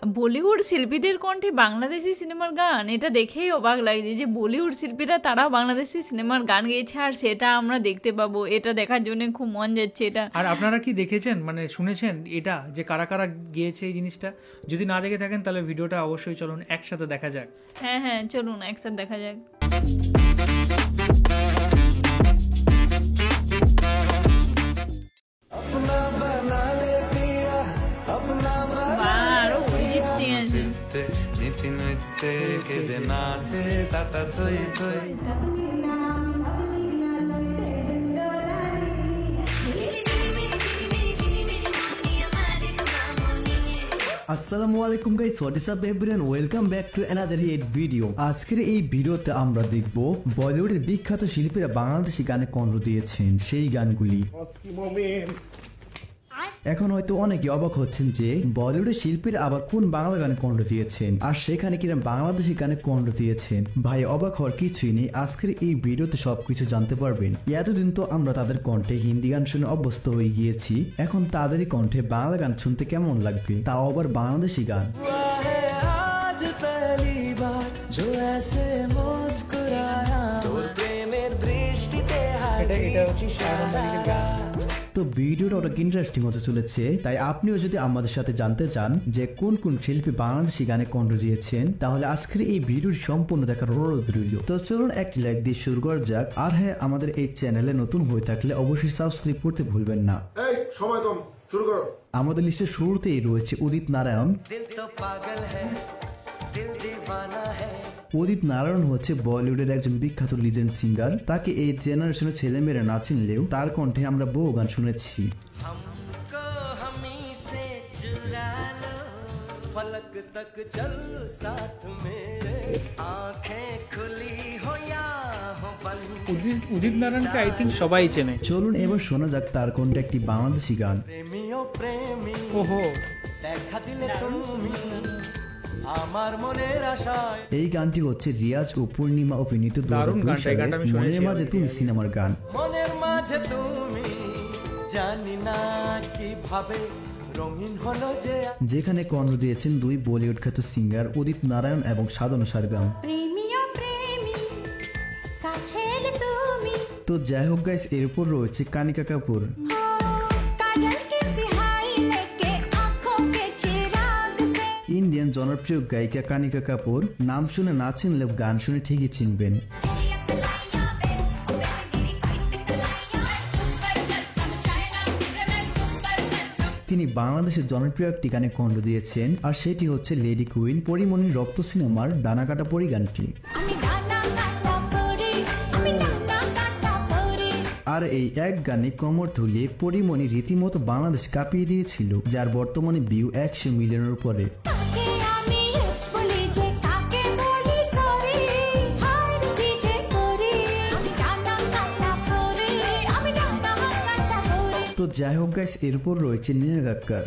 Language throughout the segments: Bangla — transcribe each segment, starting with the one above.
বলিউড শিল্পীদের কণ্ঠে বাংলাদেশি সিনেমার গান, এটা দেখেই অবাক লাগছে যে বলিউড শিল্পীরা তারাও বাংলাদেশি সিনেমার গান গেয়েছে আর সেটা আমরা দেখতে পাবো। এটা দেখার জন্য খুব মন যাচ্ছে। এটা আর আপনারা কি দেখেছেন, মানে শুনেছেন এটা যে কারা কারা গিয়েছে এই জিনিসটা? যদি না দেখে থাকেন তাহলে ভিডিওটা অবশ্যই চলুন একসাথে দেখা যাক। হ্যাঁ হ্যাঁ, চলুন একসাথে দেখা যাক। আরো অরিজিৎ সিং আছে। নীতি নৃত্যে কেঁদে নাচে তাতা থই থই। আসসালামু আলাইকুম guys, what is up everyone, welcome back to another it video. আজকের এই ভিডিওতে আমরা দেখব বলিউডের বিখ্যাত শিল্পীরা বাংলাদেশি গানে কণ্ঠ দিয়েছেন সেই গানগুলি। এখন হয়তো অনেকে অবাক হচ্ছেন যে বলিউডের শিল্পীরা আবার কোন বাংলা গানে কণ্ঠ দিয়েছেন আর সেখানে কিরকম বাংলাদেশি গানে কণ্ঠ দিয়েছেন। ভাই অবাক হওয়ার কিছুই নেই, আজকের এই ভিডিওতে সবকিছু জানতে পারবেন। এতদিন তো আমরা তাদের কণ্ঠে হিন্দি গান শুনে অভ্যস্ত হয়ে গিয়েছি, এখন তাদেরই কণ্ঠে বাংলা গান শুনতে কেমন লাগবে, তাও আবার বাংলাদেশি গান। তো ভিডিওটা অনেক ইন্টারেস্টিং হতে চলেছে, তাই আপনিও যদি আমাদের সাথে জানতে চান যে কোন কোন শিল্পী বাংলাদেশি গানে কণ্ঠ দিয়েছেন, তাহলে আজকের এই ভিডিওটি সম্পূর্ণ দেখার অনুরোধ রইল। তো চলুন একটি লাইক দিয়ে শুরু করা যাক। আর হ্যাঁ, আমাদের এই চ্যানেলে নতুন হয়ে থাকলে অবশ্যই সাবস্ক্রাইব করতে ভুলবেন না। সময় কম, শুরু করো। আমাদের লিস্টের শুরুতেই রয়েছে উদিত নারায়ণ। উদিত নারায়ণ হচ্ছে বলিউডের একজন বিখ্যাত লিজেন্ড সিঙ্গার। তাকে এই জেনারেশনের ছেলেমেয়েরা না চিনলেও তার কণ্ঠে আমরা বহু গান শুনেছি। উদিত নারায়ণকে আই থিঙ্ক সবাই চেনে। চলুন এবার শোনা যাক তার কণ্ঠে একটি বাংলাদেশি গান। ওহো, এই গানটি হচ্ছে রিয়াজ ও পূর্ণিমা অভিনীত 2002 সালে মনের মাঝে তুমি সিনেমার গান। মনের মাঝে তুমি জানি না কিভাবে রঙিন হলো যে, যেখানে কণ্ঠ দিয়েছেন দুই বলিউড খ্যাত সিঙ্গার উদিত নারায়ণ এবং সাধনা সারগাম। তো যাই হোক গাইস, এরপর রয়েছে কানিকা কাপুর। ইন্ডিয়ান জনপ্রিয় গায়িকা কানিকা কাপুর, নাম শুনে না চিনলেও গান শুনে ঠিকই চিনবেন। তিনি বাংলাদেশের জনপ্রিয় একটি গানে কণ্ঠ দিয়েছেন আর সেটি হচ্ছে লেডি কুইন পরিমণির রক্ত সিনেমার ডানা কাটা পরি গানটি। আর এই এক গানে কোমর ধুলিয়ে পরিমণি রীতিমতো বাংলাদেশ কাঁপিয়ে দিয়েছিল, যার বর্তমানে ভিউ 100 মিলিয়নের উপরে। তো যাই হোক গাইস, এরপর রয়েছে নেহা কাক্কার।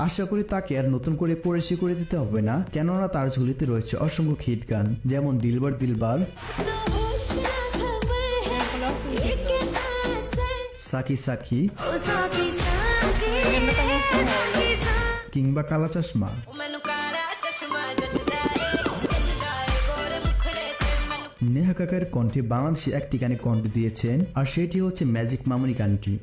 আশা করি তাকে আর নতুন করে পরিচয় করে দিতে হবে না, কেননা তার ঝুলিতে রয়েছে অসংখ্য হিট গান, যেমন দিলবার দিলবার, সাকি সাকি কিংবা কালা চশমা। নেহা কাক্কার কণ্ঠে বাংলাদেশি একটি গানে কণ্ঠ দিয়েছেন আর সেটি হচ্ছে ম্যাজিক মামুনি গানটি।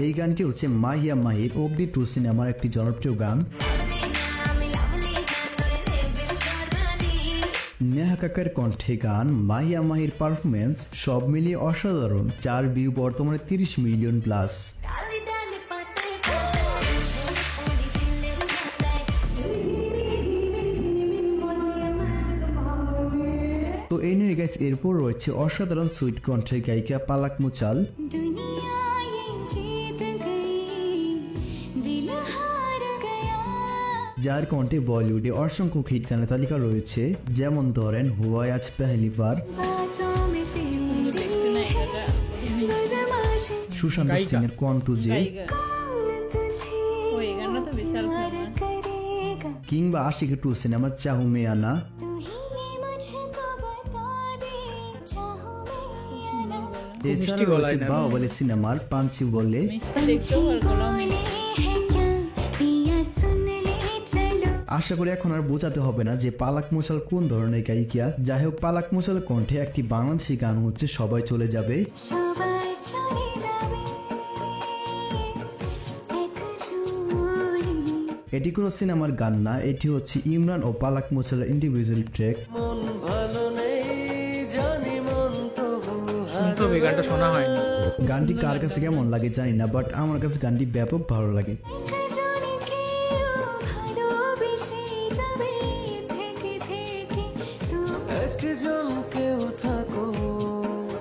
এই গানটি হচ্ছে মাহিয়া মাহির অগ্নি 2 সিনেমার একটি জনপ্রিয় গান। নেহা কাক্কার কণ্ঠে গান, মাহিয়া মাহির পারফরমেন্স সব মিলিয়ে অসাধারণ, যার ভিউ বর্তমানে 30 মিলিয়ন প্লাস। তো এই নিয়ে গাইস, এরপর রয়েছে অসাধারণ সুইট কণ্ঠের গায়িকা পালাক মুচাল। যার কণ্ঠে বলিউডে অসংখ্য হিট গানের তালিকা রয়েছে, যেমন ধরেন হুয়া আজ পেহলি বার, সুশান্ত সিং এর কন তুজে, কিংবা আশিকি 2 সিনেমার চাহু মে আনা। মিষ্টি এছাড়া রয়েছে গলায় না বাহুবলী সিনেমার পাঞ্চি বলে, মিষ্টি দেখতেও আর গলাও মিষ্টি। আশা করি এখন আর বোঝাতে হবে না যে পালাক মোশাল কোন ধরনের গায়িকা। যাই হোক, পালাক মোশাল কণ্ঠে একটি বাংলাদেশি গান হচ্ছে সবাই চলে যাবে। এটি কোনো সিনেমার গান না, এটি হচ্ছে ইমরান ও পালাক মোশালের ইন্ডিভিজুয়াল ট্র্যাক। মন ভালো নেই জানি মন তবু শুনতে হবে, গানটা শোনা হয়নি। গানটি কার কাছে কেমন লাগে জানি না, বাট আমার কাছে গানটি ব্যাপক ভালো লাগে। একজন কেউ থাকুক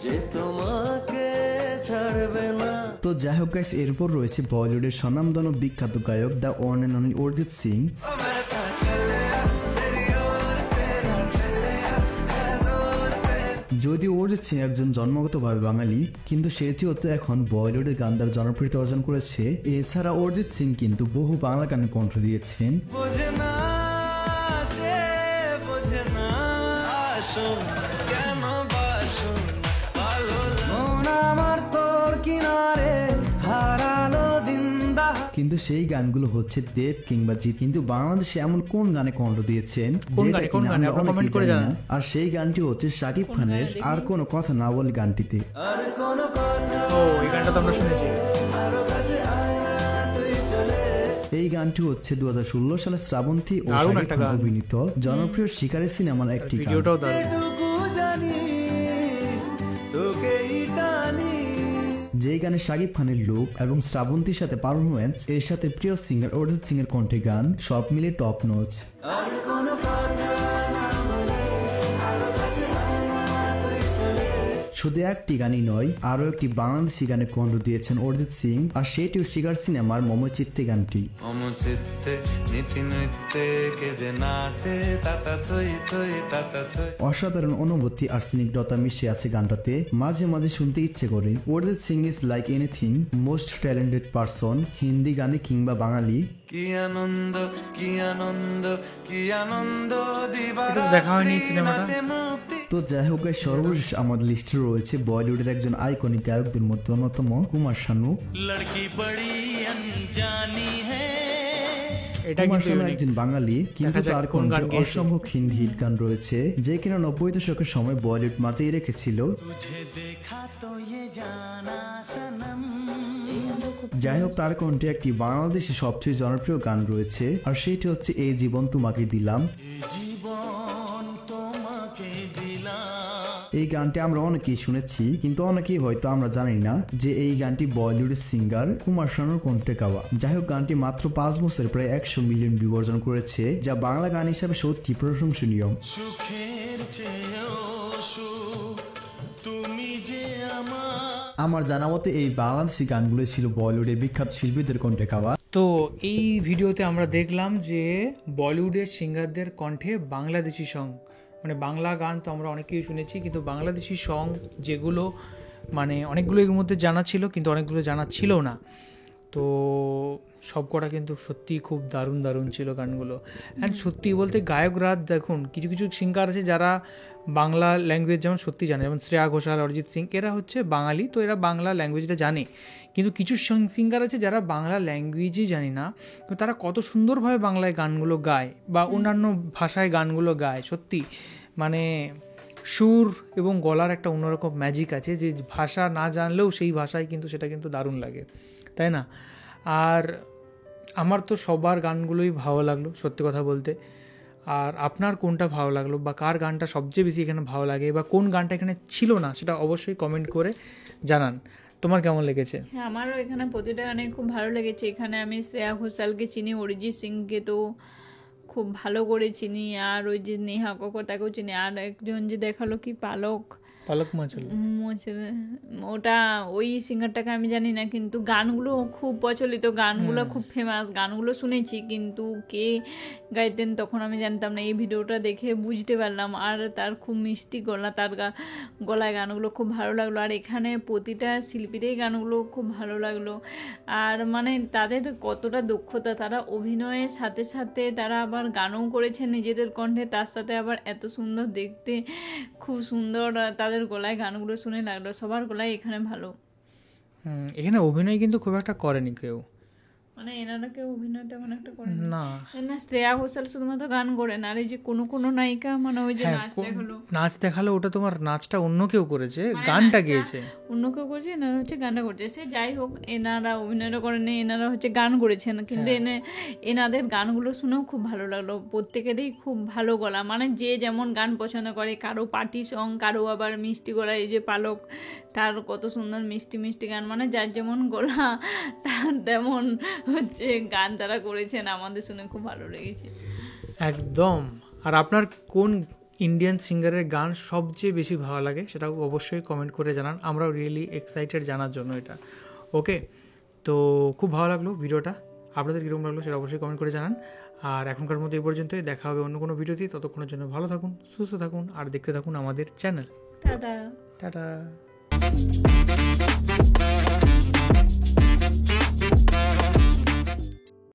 যে তোমাকে ছাড়বে না। তো যাই হোক গাইস, এরপর রয়েছে বলিউডের স্বনামধন্য বিখ্যাত গায়ক the one and only Arijit Singh. যদিও অরিজিৎ সিং একজন জন্মগতভাবে বাঙালি, কিন্তু সে যেহেতু এখন বলিউডের গান দ্বারা জনপ্রিয়তা অর্জন করেছে। এছাড়া অরিজিৎ সিং কিন্তু বহু বাংলা গানে কণ্ঠ দিয়েছেন। বোঝে না সে বোঝে না আসুন কেন বাসুন ভালো মন আমার তোর কিনারে হারালো দিন দা। কিন্তু সেই গানগুলো হচ্ছে দেব কিংবা জিৎ, কিন্তু বাংলাদেশে এমন কোন গানে কণ্ঠ দিয়েছেন কোন যেটা গানে, কোন কিনা গানে? আমরা আপনারা অনেকেই comment করে জানি না। জানান। আর সেই গানটি হচ্ছে শাকিব খানের আর কোনো কথা না বলে গানটিতে। আর কোনো কথা ও, এই গানটা তো আমরা শুনেছি। আরো কাছে আয় না তুই চলে। এই গানটি হচ্ছে 2016 সালে শ্রাবন্তী ও দারুণ শাকিব একটা খান গান। অভিনীত জনপ্রিয় শিকারী সিনেমার একটি গান। ভিডিওটাও দারুণ। এটুকু জানি তোকেই টানি। যেই গানে শাকিব খানের লুক এবং শ্রাবন্তীর সাথে পারফরমেন্স, এর সাথে প্রিয় সিঙ্গার অরিজিৎ সিং এর কণ্ঠে গান, সব মিলে টপ নোচ। আর কোনো কথা না বলে আরো কাছে আয় না তুই চলে। শুধু একটি গানই নয়, আরও একটি বাংলাদেশি গানে কণ্ঠ দিয়েছেন অরিজিৎ সিং, আর সেটিও শিকার সিনেমার মমচিত্তে গানটি। অমচিত্তে নীতি নৃত্যে কে যে নাচে তাতা থই থই তাতা থই। অসাধারণ অনুভূতি আর স্নিগ্ধতা মিশে আছে গানটাতে, মাঝে মাঝে শুনতে ইচ্ছে করে। Arijit Singh is like anything, most talented person, Hindi গানে কিংবা বাঙালি। কি আনন্দ কি আনন্দ কি আনন্দ এটা তো দেখা হয়নি এই সিনেমাটা। মুক্তি। তো যাই হোক guys, সর্বশেষ আমাদের লিস্টে রয়েছে বলিউডের একজন আইকনিক গায়কদের মধ্যে অন্যতম কুমার শানু। লড়কি বড়ি অনজানি হ্যায়। এটা কুমার কিন্তু শানু unique। একজন বাঙালি, কিন্তু দেখা যাক তার কোন গান কণ্ঠে গেয়েছে। অসংখ্য হিন্দি হিট গান রয়েছে, যে কিনা 90 দশকের সময় বলিউড মাতিয়ে রেখেছিল। তুঝে দেখা তো ये জানা সনম। যাই হোক, তার কণ্ঠে একটি বাংলাদেশি সবচেয়ে জনপ্রিয় গান রয়েছে, আর সেটি হচ্ছে এই জীবন তোমাকে দিলাম। জীবন তোমাকে দিলাম। এই গানটি আমরা অনেকেই শুনেছি, কিন্তু অনেকেই হয়তো আমরা জানি না যে এই গানটি বলিউডের সিঙ্গার কুমার শানুর কণ্ঠে গাওয়া। যাই হোক, গানটি মাত্র 5 বছরে প্রায় 100 মিলিয়ন ভিউ অর্জন করেছে, যা বাংলা গান হিসাবে সত্যি প্রশংসনীয়। সুখের চেয়েও সুখ তুমি যে আমার জানা মতে এই বাংলাদেশি গানগুলো ছিল বলিউডের বিখ্যাত শিল্পীদের কণ্ঠে গাওয়া। তো এই ভিডিওতে আমরা দেখলাম যে বলিউডের সিঙ্গারদের কণ্ঠে বাংলাদেশি সং, মানে বাংলা গান তো আমরা অনেকেই শুনেছি, কিন্তু বাংলাদেশি সং যেগুলো মানে অনেকগুলো এর মধ্যে জানা ছিল, কিন্তু অনেকগুলো জানা ছিল না। তো সব কটা কিন্তু সত্যি খুব দারুণ দারুণ ছিল গানগুলো। অ্যান্ড সত্যি বলতে গায়করা দেখুন, কিছু কিছু সিঙ্গার আছে যারা বাংলা ল্যাঙ্গুয়েজ যেমন সত্যি জানে, যেমন শ্রেয়া ঘোষাল, অরিজিৎ সিং, এরা হচ্ছে বাঙালি, তো এরা বাংলা ল্যাঙ্গুয়েজটা জানে। কিন্তু কিছু সিঙ্গার আছে যারা বাংলা ল্যাঙ্গুয়েজই জানে না, তো তারা কত সুন্দরভাবে বাংলায় গানগুলো গায় বা অন্যান্য ভাষায় গানগুলো গায়। সত্যি মানে সুর এবং গলার একটা অন্যরকম ম্যাজিক আছে, যে ভাষা না জানলেও সেই ভাষায় কিন্তু সেটা কিন্তু দারুণ লাগে, তাই না? আর আমার তো সবার গানগুলোই ভালো লাগলো সত্যি কথা বলতে। আর আপনার কোনটা ভালো লাগলো, বা কার গানটা সবচেয়ে বেশি এখানে ভালো লাগে, বা কোন গানটা এখানে ছিল না, সেটা অবশ্যই কমেন্ট করে জানান। তোমার কেমন লেগেছে? হ্যাঁ, আমারও এখানে প্রতিটা গানে খুব ভালো লেগেছে। এখানে আমি শ্রেয়া ঘোষালকে চিনি, অরিজিৎ সিংকে তো খুব ভালো করে চিনি, আর ওই যে নেহা কক্কর তাকেও চিনি, আর একজন যে দেখালো কি পালক মাচল, ওটা ওই সিঙ্গারটাকে আমি জানি না, কিন্তু গানগুলো খুব প্রচলিত, গানগুলো খুব ফেমাস, গানগুলো শুনেছি, কিন্তু কে গাইতেন তখন আমি জানতাম না। এই ভিডিওটা দেখে বুঝতে পারলাম। আর তার খুব মিষ্টি গলা, তার গলায় গানগুলো খুব ভালো লাগলো। আর এখানে প্রতিটা শিল্পীরই গানগুলো খুব ভালো লাগলো। আর মানে তাদের কতটা দক্ষতা, তারা অভিনয়ের সাথে সাথে তারা আবার গানও করেছেন নিজেদের কণ্ঠে, তার সাথে আবার এত সুন্দর দেখতে, খুব সুন্দর তাদের যাদের গলায় গানগুলো শুনে লাগলো সবার গলায় এখানে ভালো। এখানে অভিনয় কিন্তু খুব একটা করেনি কেউ, মানে এনারা কেউ অভিনয় তেমন একটা করে না। না। শ্রেয়া ঘোষাল শুধুমাত্র গান করেন, আর এই যে কোনো কোনো নায়িকা মানে ওই যে হ্যাঁ, নাচ দেখালো, নাচ দেখালো, ওটা তোমার নাচটা অন্য কেউ করেছে, মানে গানটা নাচটা গেয়েছে। অন্য কেউ করছে, এনারা হচ্ছে গানটা করছে। সে যাই হোক, এনারা অভিনয়টা করেনি, এনারা হচ্ছে গান করেছেন, কিন্তু এনাদের গানগুলো শুনেও খুব ভালো লাগলো। প্রত্যেকেরই খুব ভালো গলা, মানে যে যেমন গান পছন্দ করে, কারো পার্টি সং, কারো আবার মিষ্টি গলা, এই যে পালক, তার কত সুন্দর মিষ্টি মিষ্টি গান, মানে যার যেমন গলা তার তেমন হচ্ছে গান তারা করেছেন, আমাদের শুনে খুব ভালো লেগেছে একদম। আর আপনার কোন ইন্ডিয়ান সিঙ্গারের গান সবচেয়ে বেশি ভালো লাগে সেটা অবশ্যই কমেন্ট করে জানান, আমরাও রিয়েলি এক্সাইটেড জানার জন্য এটা। ওকে, তো খুব ভালো লাগলো ভিডিওটা, আপনাদের কীরকম লাগলো সেটা অবশ্যই কমেন্ট করে জানান। আর এখনকার মতো এই পর্যন্তই, দেখা হবে অন্য কোনো ভিডিওতে। ততক্ষণের জন্য ভালো থাকুন, সুস্থ থাকুন, আর দেখতে থাকুন আমাদের চ্যানেল। টাটা। টাটা।